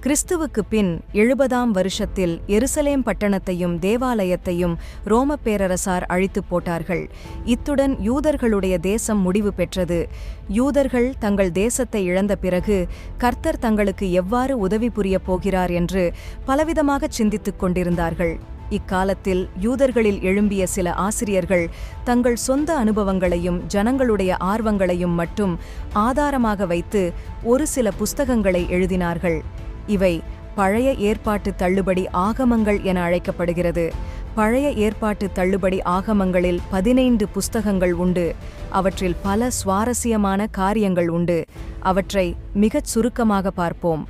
கிறிஸ்துவுக்குப் பின் 70ஆம் வருஷத்தில் எருசலேம் பட்டணத்தையும் தேவாலயத்தையும் ரோமப் பேரரசார் அழித்துப் போட்டார்கள். இத்துடன் யூதர்களுடைய தேசம் முடிவு பெற்றது. யூதர்கள் தங்கள் தேசத்தை இழந்த பிறகு கர்த்தர் தங்களுக்கு எவ்வாறு உதவி புரியப் போகிறார் என்று பலவிதமாகச் சிந்தித்துக் கொண்டிருந்தார்கள். இக்காலத்தில் யூதர்களில் எழும்பிய சில ஆசிரியர்கள் தங்கள் சொந்த அனுபவங்களையும் ஜனங்களுடைய ஆர்வங்களையும் மட்டும் ஆதாரமாக வைத்து ஒரு சில புஸ்தகங்களை எழுதினார்கள். இவை பழைய ஏற்பாட்டு தள்ளுபடி ஆகமங்கள் என அழைக்கப்படுகிறது. பழைய ஏற்பாட்டு தள்ளுபடி ஆகமங்களில் 15 புஸ்தகங்கள் உண்டு. அவற்றில் பல சுவாரஸ்யமான காரியங்கள் உண்டு. அவற்றை மிகச் சுருக்கமாக பார்ப்போம்.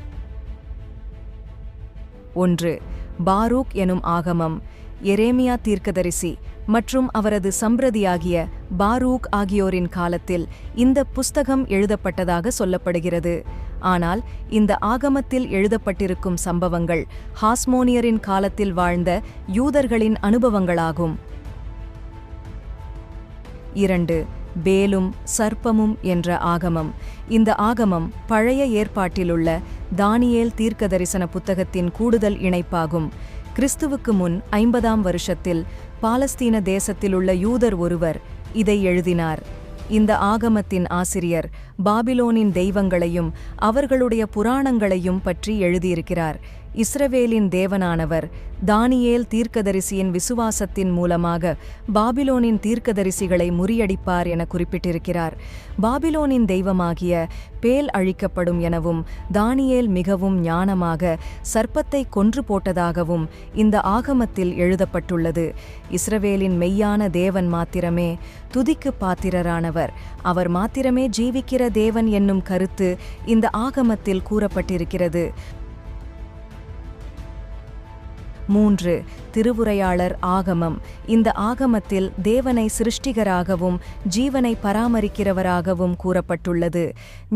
1. பாரூக் எனும் ஆகமம். எரேமியா தீர்க்கதரிசி மற்றும் அவரது சம்பிரதியாகிய பாரூக் ஆகியோரின் காலத்தில் இந்த புஸ்தகம் எழுதப்பட்டதாக சொல்லப்படுகிறது. ஆனால் இந்த ஆகமத்தில் எழுதப்பட்டிருக்கும் சம்பவங்கள் ஹாஸ்மோனியரின் காலத்தில் வாழ்ந்த யூதர்களின் அனுபவங்களாகும். 2. பேலும் சர்ப்பமும் என்ற ஆகமம். இந்த ஆகமம் பழைய ஏற்பாட்டிலுள்ள தானியேல் தீர்க்கதரிசன புத்தகத்தின் கூடுதல் இணைப்பாகும். கிறிஸ்துவுக்கு முன் 50ஆம் வருஷத்தில் பாலஸ்தீன தேசத்திலுள்ள யூதர் ஒருவர் இதை எழுதினார். இந்த ஆகமத்தின் ஆசிரியர் பாபிலோனின் தெய்வங்களையும் அவர்களுடைய புராணங்களையும் பற்றி எழுதியிருக்கிறார். இஸ்ரவேலின் தேவனானவர் தானியேல் தீர்க்கதரிசியின் விசுவாசத்தின் மூலமாக பாபிலோனின் தீர்க்கதரிசிகளை முறியடிப்பார் என குறிப்பிட்டிருக்கிறார். பாபிலோனின் தெய்வமாகிய பேல் அழிக்கப்படும் எனவும் தானியேல் மிகவும் ஞானமாக சர்ப்பத்தை கொன்று போட்டதாகவும் இந்த ஆகமத்தில் எழுதப்பட்டுள்ளது. இஸ்ரவேலின் மெய்யான தேவன் மாத்திரமே துதிக்கு பாத்திரரானவர், அவர் மாத்திரமே ஜீவிக்கிற தேவன் என்னும் கருத்து இந்த ஆகமத்தில் கூறப்பட்டிருக்கிறது. 3. திருவுரையாளர் ஆகமம். இந்த ஆகமத்தில் தேவனை சிருஷ்டிகராகவும் ஜீவனை பராமரிக்கிறவராகவும் கூறப்பட்டுள்ளது.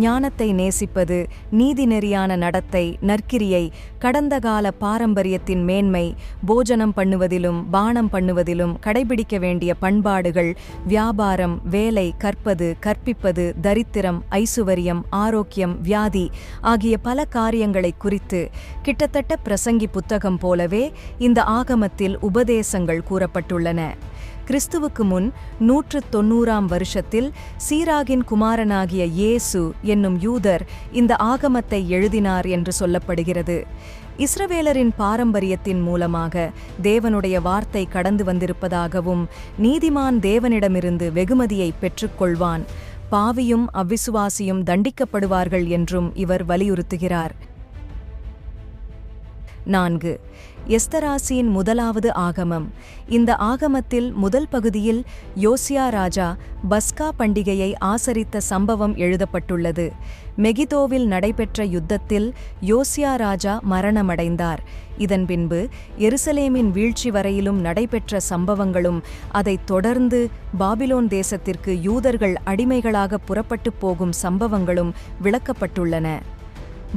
ஞானத்தை நேசிப்பது, நீதிநெறியான நடத்தை, நற்கிரியை, கடந்த கால பாரம்பரியத்தின் மேன்மை, போஜனம் பண்ணுவதிலும் பானம் பண்ணுவதிலும் கடைபிடிக்க வேண்டிய பண்பாடுகள், வியாபாரம், வேலை, கற்பது, கற்பிப்பது, தரித்திரம், ஐசுவரியம், ஆரோக்கியம், வியாதி ஆகிய பல காரியங்களை குறித்து கிட்டத்தட்ட பிரசங்கி புத்தகம் போலவே இந்த ஆகமத்தில் உபதேசங்கள் கூறப்பட்டுள்ளன. கிறிஸ்துவுக்கு முன் 190ஆம் வருஷத்தில் சீராகின் குமாரனாகிய இயேசு என்னும் யூதர் இந்த ஆகமத்தை எழுதினார் என்று சொல்லப்படுகிறது. இஸ்ரவேலரின் பாரம்பரியத்தின் மூலமாக தேவனுடைய வார்த்தை கடந்து வந்திருப்பதாகவும் நீதிமான் தேவனிடமிருந்து வெகுமதியை பெற்றுக்கொள்வான், பாவியும் அவ்விசுவாசியும் தண்டிக்கப்படுவார்கள் என்றும் இவர் வலியுறுத்துகிறார். 4. எஸ்தராசியின் முதலாவது ஆகமம். இந்த ஆகமத்தில் முதல் பகுதியில் யோசியா ராஜா பஸ்கா பண்டிகையை ஆசரித்த சம்பவம் எழுதப்பட்டுள்ளது. மெகிதோவில் நடைபெற்ற யுத்தத்தில் யோசியா ராஜா மரணமடைந்தார். இதன் பின்பு எருசலேமின் வீழ்ச்சி வரையிலும் நடைபெற்ற சம்பவங்களும் அதைத் தொடர்ந்து பாபிலோன் தேசத்திற்கு யூதர்கள் அடிமைகளாக புறப்பட்டுப் போகும் சம்பவங்களும் விளக்கப்பட்டுள்ளன.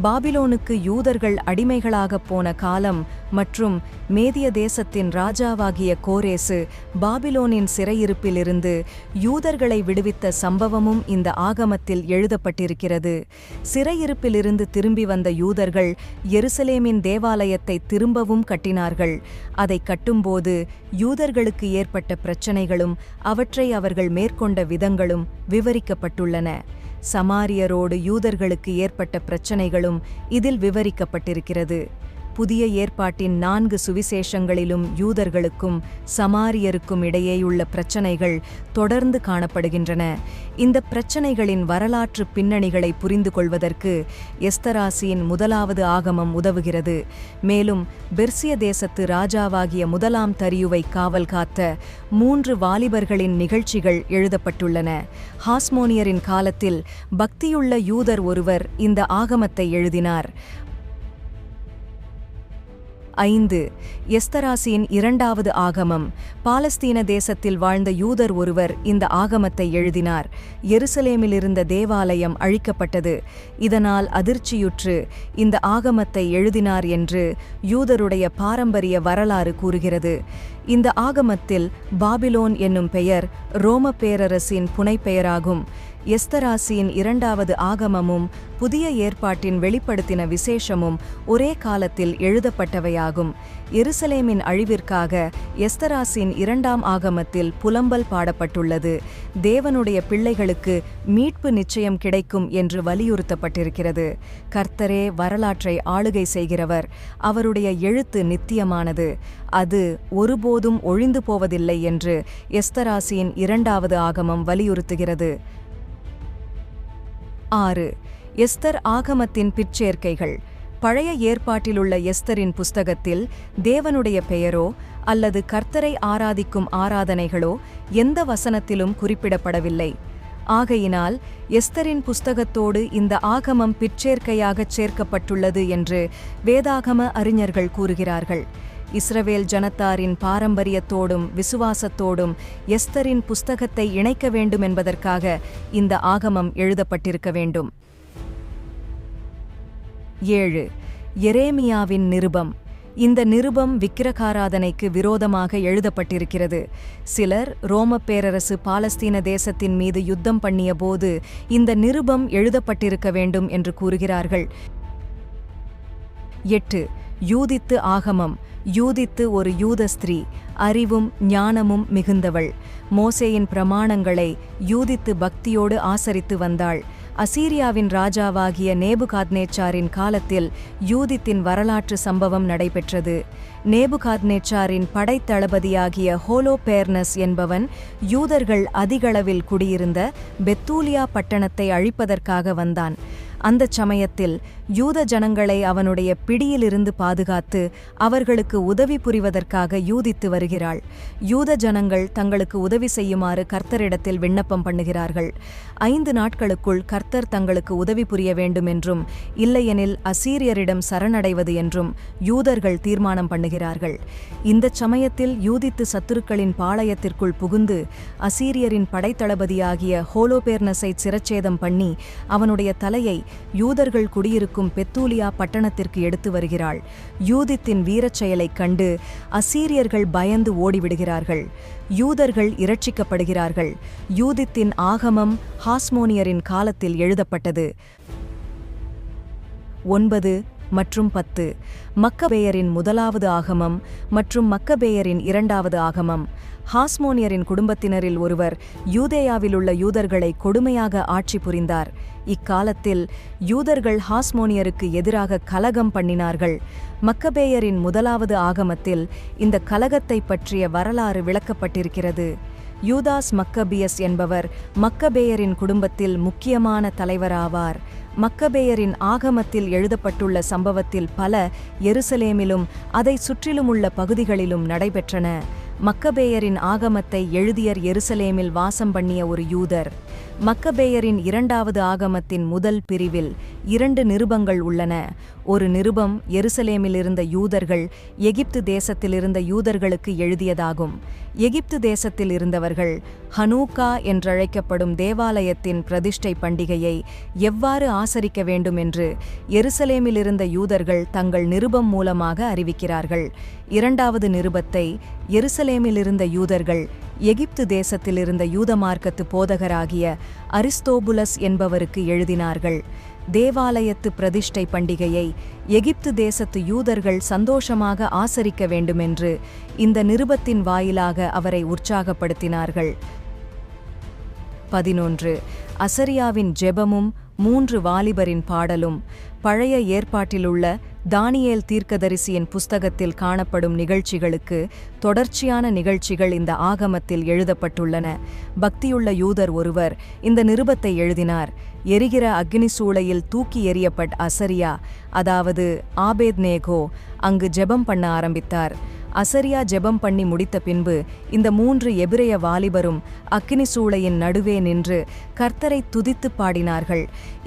பாபிலோனுக்கு யூதர்கள் அடிமைகளாகப் போன காலம் மற்றும் மேதிய தேசத்தின் ராஜாவாகிய கோரேசு பாபிலோனின் சிறையிருப்பிலிருந்து யூதர்களை விடுவித்த சம்பவமும் இந்த ஆகமத்தில் எழுதப்பட்டிருக்கிறது. சிறையிருப்பிலிருந்து திரும்பி வந்த யூதர்கள் எருசலேமின் தேவாலயத்தை திரும்பவும் கட்டினார்கள். அதை கட்டும்போது யூதர்களுக்கு ஏற்பட்ட பிரச்சனைகளும் அவற்றை அவர்கள் மேற்கொண்ட விதங்களும் விவரிக்கப்பட்டுள்ளன. சமாரியரோடு யூதர்களுக்கு ஏற்பட்ட பிரச்சனைகளும் இதில் விவரிக்கப்பட்டிருக்கிறது. புதிய ஏற்பாட்டின் 4 சுவிசேஷங்களிலும் யூதர்களுக்கும் சமாரியருக்கும் இடையேயுள்ள பிரச்சனைகள் தொடர்ந்து காணப்படுகின்றன. இந்த பிரச்சனைகளின் வரலாற்று பின்னணிகளை புரிந்து கொள்வதற்கு எஸ்தராசியின் முதலாவது ஆகமம் உதவுகிறது. மேலும் பெர்சிய தேசத்து ராஜாவாகிய முதலாம் தரியுவை காவல் காத்த 3 வாலிபர்களின் நிகழ்ச்சிகள் எழுதப்பட்டுள்ளன. ஹாஸ்மோனியரின் காலத்தில் பக்தியுள்ள யூதர் ஒருவர் இந்த ஆகமத்தை எழுதினார். 5. எஸ்தராசியின் இரண்டாவது ஆகமம். பாலஸ்தீன தேசத்தில் வாழ்ந்த யூதர் ஒருவர் இந்த ஆகமத்தை எழுதினார். எருசலேமிலிருந்த தேவாலயம் அழிக்கப்பட்டது. இதனால் அதிர்ச்சியுற்று இந்த ஆகமத்தை எழுதினார் என்று யூதருடைய பாரம்பரிய வரலாறு கூறுகிறது. இந்த ஆகமத்தில் பாபிலோன் என்னும் பெயர் ரோம பேரரசின் புனைப்பெயராகும். எஸ்தராசியின் இரண்டாவது ஆகமமும் புதிய ஏற்பாட்டின் வெளிப்படுத்தின விசேஷமும் ஒரே காலத்தில் எழுதப்பட்டவையாகும். எருசலேமின் அழிவிற்காக எஸ்தராசின் இரண்டாம் ஆகமத்தில் புலம்பல் பாடப்பட்டுள்ளது. தேவனுடைய பிள்ளைகளுக்கு மீட்பு நிச்சயம் கிடைக்கும் என்று வலியுறுத்தப்பட்டிருக்கிறது. கர்த்தரே வரலாற்றை ஆளுகை செய்கிறவர். அவருடைய எழுத்து நித்தியமானது. அது ஒருபோதும் ஒழிந்து போவதில்லை என்று எஸ்தராசியின் இரண்டாவது ஆகமம் வலியுறுத்துகிறது. 6. எஸ்தர் ஆகமத்தின் பிற்சேர்க்கைகள். பழைய ஏற்பாட்டிலுள்ள எஸ்தரின் புஸ்தகத்தில் தேவனுடைய பெயரோ அல்லது கர்த்தரை ஆராதிக்கும் ஆராதனைகளோ எந்த வசனத்திலும் குறிப்பிடப்படவில்லை. ஆகையினால் எஸ்தரின் புஸ்தகத்தோடு இந்த ஆகமம் பிற்சேர்க்கையாகச் சேர்க்கப்பட்டுள்ளது என்று வேதாகம அறிஞர்கள் கூறுகிறார்கள். இஸ்ரவேல் ஜனத்தாரின் பாரம்பரியத்தோடும் விசுவாசத்தோடும் எஸ்தரின் புஸ்தகத்தை இணைக்க வேண்டும் என்பதற்காக இந்த ஆகமம் எழுதப்பட்டிருக்க வேண்டும். 7. எரேமியாவின் நிருபம். இந்த நிருபம் விக்கிரகாராதனைக்கு விரோதமாக எழுதப்பட்டிருக்கிறது. சிலர் ரோமப் பேரரசு பாலஸ்தீன தேசத்தின் மீது யுத்தம் பண்ணிய போது இந்த நிருபம் எழுதப்பட்டிருக்க வேண்டும் என்று கூறுகிறார்கள். 8. யூதித்து ஆகமம். யூதித்து ஒரு யூத ஸ்திரீ, அறிவும் ஞானமும் மிகுந்தவள். மோசேயின் பிரமாணங்களை யூதித்து பக்தியோடு ஆசரித்து வந்தாள். அசீரியாவின் ராஜாவாகிய நேபுகாத்நேச்சாரின் காலத்தில் யூதித்தின் வரலாற்று சம்பவம் நடைபெற்றது. நேபுகாத்நேச்சாரின் படைத்தளபதியாகிய ஹோலோபேர்னஸ் என்பவன் யூதர்கள் அதிகளவில் குடியிருந்த பெத்தூலியா பட்டணத்தை அழிப்பதற்காக வந்தான். அந்தச் சமயத்தில் யூத ஜனங்களை அவனுடைய பிடியிலிருந்து பாதுகாத்து அவர்களுக்கு உதவி புரிவதற்காக யூதித்து வருகிறாள். யூத ஜனங்கள் தங்களுக்கு உதவி செய்யுமாறு கர்த்தரிடத்தில் விண்ணப்பம் பண்ணுகிறார்கள். 5 நாட்களுக்குள் கர்த்தர் தங்களுக்கு உதவி புரிய வேண்டும் என்றும் இல்லையெனில் அசீரியரிடம் சரணடைவது என்றும் யூதர்கள் தீர்மானம் பண்ணுகிறார்கள். இந்தச் சமயத்தில் யூதித்து சத்துருக்களின் பாளையத்திற்குள் புகுந்து அசீரியரின் படைத்தளபதியாகிய ஹோலோபேர்னஸை சிரச்சேதம் பண்ணி அவனுடைய தலையை யூதர்கள் குடியிருக்கும் பெத்தூலியா பட்டணத்திற்கு எடுத்து வருகிறாள். யூதித்தின் வீரச் செயலைக் கண்டு அசீரியர்கள் பயந்து ஓடிவிடுகிறார்கள். யூதர்கள் இரட்சிக்கப்படுகிறார்கள். யூதித்தின் ஆகமம் ஹாஸ்மோனியரின் காலத்தில் எழுதப்பட்டது. 9 மற்றும் 10. மக்கபேயரின் முதலாவது ஆகமம் மற்றும் மக்கபேயரின் இரண்டாவது ஆகமம். ஹாஸ்மோனியரின் குடும்பத்தினரில் ஒருவர் யூதேயாவிலுள்ள யூதர்களை கொடுமையாக ஆட்சி புரிந்தார். இக்காலத்தில் யூதர்கள் ஹாஸ்மோனியருக்கு எதிராக கலகம் பண்ணினார்கள். மக்கபேயரின் முதலாவது ஆகமத்தில் இந்த கலகத்தை பற்றிய வரலாறு விளக்கப்பட்டிருக்கிறது. யூதாஸ் மக்கபியஸ் என்பவர் மக்கபேயரின் குடும்பத்தில் முக்கியமான தலைவராவார். மக்கபேயரின் ஆகமத்தில் எழுதப்பட்டுள்ள சம்பவத்தில் பல எருசலேமிலும் அதை சுற்றிலுமுள்ள பகுதிகளிலும் நடைபெற்றன. மக்கபேயரின் ஆகமத்தை எழுதியர் எருசலேமில் வாசம் பண்ணிய ஒரு யூதர். மக்கபேயரின் இரண்டாவது ஆகமத்தின் முதல் பிரிவில் 2 நிருபங்கள் உள்ளன. ஒரு நிருபம் எருசலேமிலிருந்த யூதர்கள் எகிப்து தேசத்திலிருந்த யூதர்களுக்கு எழுதியதாகும். எகிப்து தேசத்தில் இருந்தவர்கள் ஹனூக்கா என்றழைக்கப்படும் தேவாலயத்தின் பிரதிஷ்டை பண்டிகையை எவ்வாறு ஆசரிக்க வேண்டும் என்று எருசலேமிலிருந்த யூதர்கள் தங்கள் நிருபம் மூலமாக அறிவிக்கிறார்கள். இரண்டாவது நிருபத்தை எருசலேமிலிருந்த யூதர்கள் எகிப்து தேசத்திலிருந்த யூத மார்க்கத்து போதகராகிய அரிஸ்தோபுலஸ் என்பவருக்கு எழுதினார்கள். தேவாலயத்து பிரதிஷ்டை பண்டிகையை எகிப்து தேசத்து யூதர்கள் சந்தோஷமாக ஆசரிக்க வேண்டுமென்று இந்த நிருபத்தின் வாயிலாக அவரை உற்சாகப்படுத்தினார்கள். 11. அசரியாவின் ஜெபமும் 3 வாலிபரின் பாடலும். பழைய ஏற்பாட்டிலுள்ள தானியேல் தீர்க்கதரிசியின் புஸ்தகத்தில் காணப்படும் நிகழ்ச்சிகளுக்கு தொடர்ச்சியான நிகழ்ச்சிகள் இந்த ஆகமத்தில் எழுதப்பட்டுள்ளன. பக்தியுள்ள யூதர் ஒருவர் இந்த நிருபத்தை எழுதினார். எரிகிற அக்னி சூளையில் தூக்கி எறியப்பட்ட அசரியா, அதாவது ஆபேத்நேகோ, அங்கு ஜெபம் பண்ண ஆரம்பித்தார். அசரியா ஜெபம் பண்ணி முடித்த பின்பு இந்த 3 எபிரெய வாலிபரும் அக்கினி சூளையின் நடுவே நின்று கர்த்தரை துதித்து பாடினார்கள்.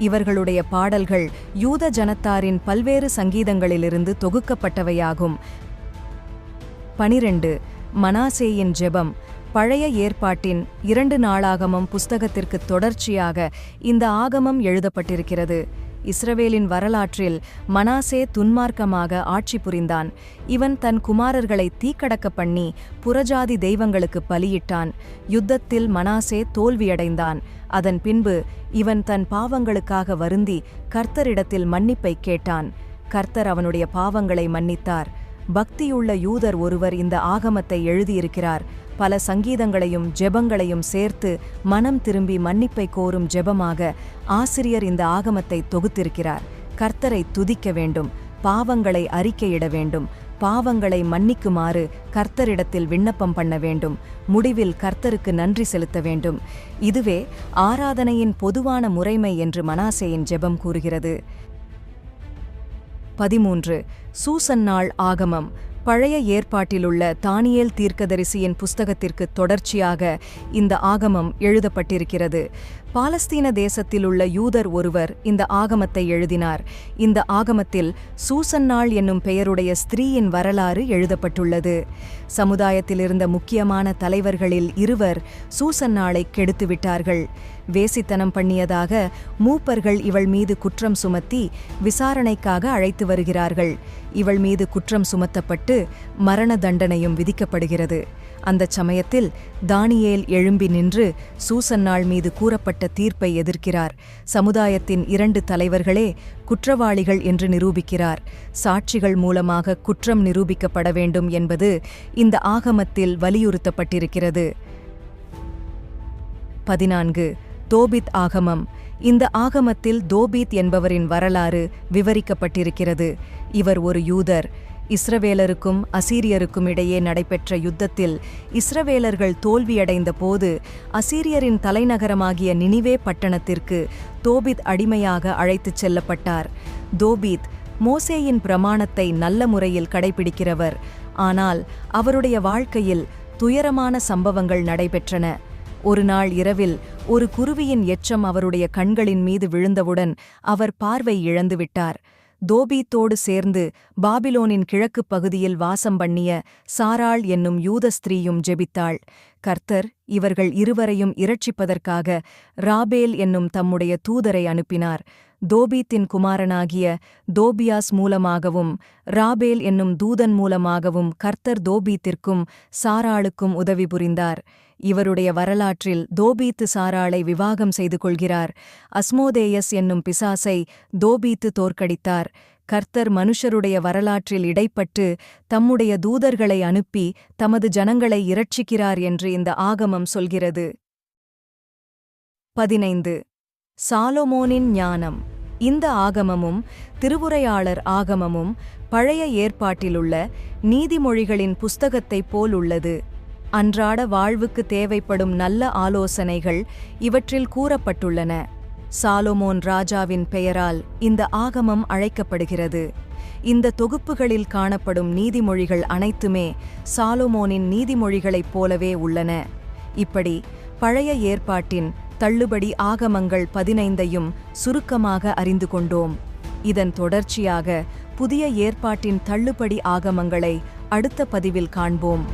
இவர்களுடைய பாடல்கள் யூத ஜனத்தாரின் பல்வேறு சங்கீதங்களிலிருந்து தொகுக்கப்பட்டவையாகும். 12. மனாசேயின் ஜெபம். பழைய ஏற்பாட்டின் 2 நாளாகமம் புஸ்தகத்திற்கு தொடர்ச்சியாக இந்த ஆகமம் எழுதப்பட்டிருக்கிறது. இஸ்ரவேலின் வரலாற்றில் மனாசே துன்மார்க்கமாக ஆட்சி புரிந்தான். இவன் தன் குமாரர்களை தீக்கடக்க பண்ணி புறஜாதி தெய்வங்களுக்கு பலியிட்டான். யுத்தத்தில் மனாசே தோல்வியடைந்தான். அதன் பின்பு இவன் தன் பாவங்களுக்காக வருந்தி கர்த்தரிடத்தில் மன்னிப்பை கேட்டான். கர்த்தர் அவனுடைய பாவங்களை மன்னித்தார். பக்தியுள்ள யூதர் ஒருவர் இந்த ஆகமத்தை எழுதியிருக்கிறார். பல சங்கீதங்களையும் ஜெபங்களையும் சேர்த்து மனம் திரும்பி மன்னிப்பை கோரும் ஜெபமாக ஆசிரியர் இந்த ஆகமத்தை தொகுத்திருக்கிறார். கர்த்தரை துதிக்க வேண்டும், பாவங்களை அறிக்கையிட வேண்டும், பாவங்களை மன்னிக்குமாறு கர்த்தரிடத்தில் விண்ணப்பம் பண்ண வேண்டும், முடிவில் கர்த்தருக்கு நன்றி செலுத்த வேண்டும். இதுவே ஆராதனையின் பொதுவான முறைமை என்று மனாசேயின் ஜெபம் கூறுகிறது. 13. சூசன்னாள் ஆகமம். பழைய ஏற்பாட்டிலுள்ள தானியேல் தீர்க்கதரிசியின் புஸ்தகத்திற்கு தொடர்ச்சியாக இந்த ஆகமம் எழுதப்பட்டிருக்கிறது. பாலஸ்தீன தேசத்திலுள்ள யூதர் ஒருவர் இந்த ஆகமத்தை எழுதினார். இந்த ஆகமத்தில் சூசன்னாள் என்னும் பெயருடைய ஸ்திரீயின் வரலாறு எழுதப்பட்டுள்ளது. சமுதாயத்திலிருந்த முக்கியமான தலைவர்களில் இருவர் சூசன்னாளை கெடுத்துவிட்டார்கள். வேசித்தனம் பண்ணியதாக மூப்பர்கள் இவள் மீது குற்றம் சுமத்தி விசாரணைக்காக அழைத்து வருகிறார்கள். இவள் மீது குற்றம் சுமத்தப்பட்டு மரண தண்டனையும் விதிக்கப்படுகிறது. அந்தச் சமயத்தில் தானியேல் எழும்பி நின்று சூசன்னாள் மீது கூறப்பட்ட தீர்ப்பை எதிர்க்கிறார். சமுதாயத்தின் 2 தலைவர்களே குற்றவாளிகள் என்று நிரூபிக்கிறார். சாட்சிகள் மூலமாக குற்றம் நிரூபிக்கப்பட வேண்டும் என்பது இந்த ஆகமத்தில் வலியுறுத்தப்பட்டிருக்கிறது. 14. தோபித் ஆகமம். இந்த ஆகமத்தில் தோபித் என்பவரின் வரலாறு விவரிக்கப்பட்டிருக்கிறது. இவர் ஒரு யூதர். இஸ்ரவேலருக்கும் அசீரியருக்கும் இடையே நடைபெற்ற யுத்தத்தில் இஸ்ரவேலர்கள் தோல்வியடைந்த போது அசீரியரின் தலைநகரமாகிய நினிவே பட்டணத்திற்கு தோபித் அடிமையாக அழைத்துச் செல்லப்பட்டார். தோபித் மோசேயின் பிரமாணத்தை நல்ல முறையில் கடைபிடிக்கிறவர். ஆனால் அவருடைய வாழ்க்கையில் துயரமான சம்பவங்கள் நடைபெற்றன. ஒரு நாள் இரவில் ஒரு குருவியின் எச்சம் அவருடைய கண்களின் மீது விழுந்தவுடன் அவர் பார்வை இழந்துவிட்டார். தோபீத்தோடு சேர்ந்து பாபிலோனின் கிழக்குப் பகுதியில் வாசம் பண்ணிய சாராள் என்னும் யூத ஸ்திரீயும் ஜெபித்தாள். கர்த்தர் இவர்கள் இருவரையும் இரட்சிப்பதற்காக ராபேல் என்னும் தம்முடைய தூதரை அனுப்பினார். தோபீத்தின் குமாரனாகிய தோபியாஸ் மூலமாகவும் ராபேல் என்னும் தூதன் மூலமாகவும் கர்த்தர் தோபீத்திற்கும் சாராளுக்கும் உதவி புரிந்தார். இவருடைய வரலாற்றில் தோபீத்து சாராளை விவாகம் செய்து கொள்கிறார். அஸ்மோதேயஸ் என்னும் பிசாசை தோபீத்து தோற்கடித்தார். கர்த்தர் மனுஷருடைய வரலாற்றில் இடைப்பட்டு தம்முடைய தூதர்களை அனுப்பி தமது ஜனங்களை இரட்சிக்கிறார் என்று இந்த ஆகமம் சொல்கிறது. 15. சாலொமோனின் ஞானம். இந்த ஆகமமும் திருவுரையாளர் ஆகமமும் பழைய ஏற்பாட்டிலுள்ள நீதிமொழிகளின் புஸ்தகத்தைப் போல் உள்ளது. அன்றாட வாழ்வுக்கு தேவைப்படும் நல்ல ஆலோசனைகள் இவற்றில் கூறப்பட்டுள்ளன. சாலொமோன் ராஜாவின் பெயரால் இந்த ஆகமம் அழைக்கப்படுகிறது. இந்த தொகுப்புகளில் காணப்படும் நீதிமொழிகள் அனைத்துமே சாலொமோனின் நீதிமொழிகளைப் போலவே உள்ளன. இப்படி பழைய ஏற்பாட்டின் தள்ளுபடி ஆகமங்கள் 15ஐயும் சுருக்கமாக அறிந்து கொண்டோம். இதன் தொடர்ச்சியாக புதிய ஏற்பாட்டின் தள்ளுபடி ஆகமங்களை அடுத்த பதிவில் காண்போம்.